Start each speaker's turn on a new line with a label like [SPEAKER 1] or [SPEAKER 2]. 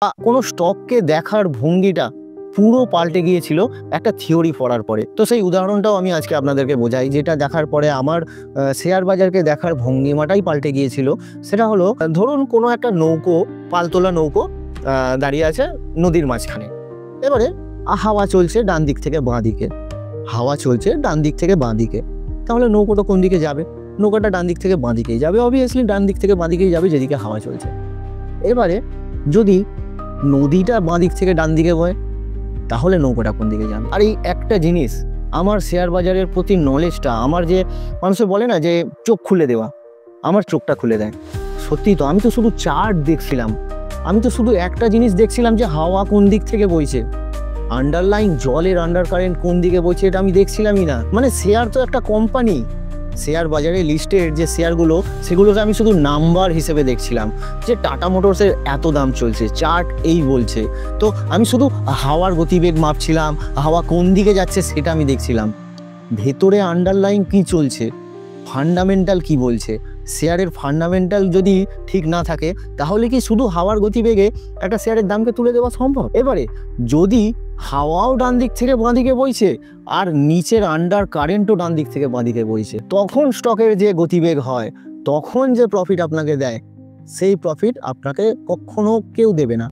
[SPEAKER 1] কোনো স্টককে দেখার ভঙ্গিটা পুরো পাল্টে গিয়েছিল একটা থিওরি পড়ার পরে। তো সেই উদাহরণটাও আমি আজকে আপনাদেরকে বোঝাই, যেটা দেখার পরে আমার শেয়ার বাজারকে দেখার ভঙ্গিমাটাই পাল্টে গিয়েছিল। সেটা হলো, ধরুন কোনো একটা নৌকো, পালতোলা নৌকো দাঁড়িয়ে আছে নদীর মাঝখানে। এবারে হাওয়া চলছে ডান দিক থেকে বাঁ দিকে, হাওয়া চলছে ডান দিক থেকে বাঁ দিকে। তাহলে নৌকোটা কোন দিকে যাবে? নৌকাটা ডান দিক থেকে বাঁ দিকেই যাবে, অবভিয়াসলি ডান দিক থেকে বাঁ দিকেই যাবে যেদিকে হাওয়া চলছে। এবারে যদি নদীটা বাঁ দিক থেকে ডান দিকে বয়, তাহলে নৌকাটা কোন দিকে যাবে? আর এই একটা জিনিস আমার শেয়ার বাজারের প্রতি নলেজটা, আমার যে মানুষে বলে না যে চোখ খুলে দেওয়া, আমার চোখটা খুলে দেয়। সত্যি তো, আমি তো শুধু চার্ট দেখছিলাম, আমি তো শুধু একটা জিনিস দেখছিলাম যে হাওয়া কোন দিক থেকে বইছে, আন্ডারলাইন জলের আন্ডার কারেন্ট কোন দিকে বইছে এটা আমি দেখছিলামই না। মানে শেয়ার তো একটা কোম্পানি, শেয়ার বাজারে লিস্টেড যে শেয়ারগুলো, সেগুলোকে আমি শুধু নাম্বার হিসেবে দেখছিলাম যে টাটা মোটরসের এত দাম চলছে, চার্ট এই বলছে। তো আমি শুধু হাওয়ার গতিবেগ মাপছিলাম, হাওয়া কোন দিকে যাচ্ছে সেটা আমি দেখছিলাম। ভেতরে আন্ডারলাইন কি চলছে, ফান্ডামেন্টাল কি বলছে, শেয়ারের ফান্ডামেন্টাল যদি ঠিক না থাকে, তাহলে কি শুধু হাওয়ার গতিবেগে একটা শেয়ারের দামকে তুলে দেওয়া সম্ভব? এবারে যদি হাওয়াও ডান দিক থেকে বাঁ দিকে বইছে আর নিচের আন্ডার কারেন্টও ডান দিক থেকে বাঁ দিকে বইছে, তখন স্টকের যে গতিবেগ হয়, তখন যে প্রফিট আপনাকে দেয়, সেই প্রফিট আপনাকে কখনো কেউ দেবে না।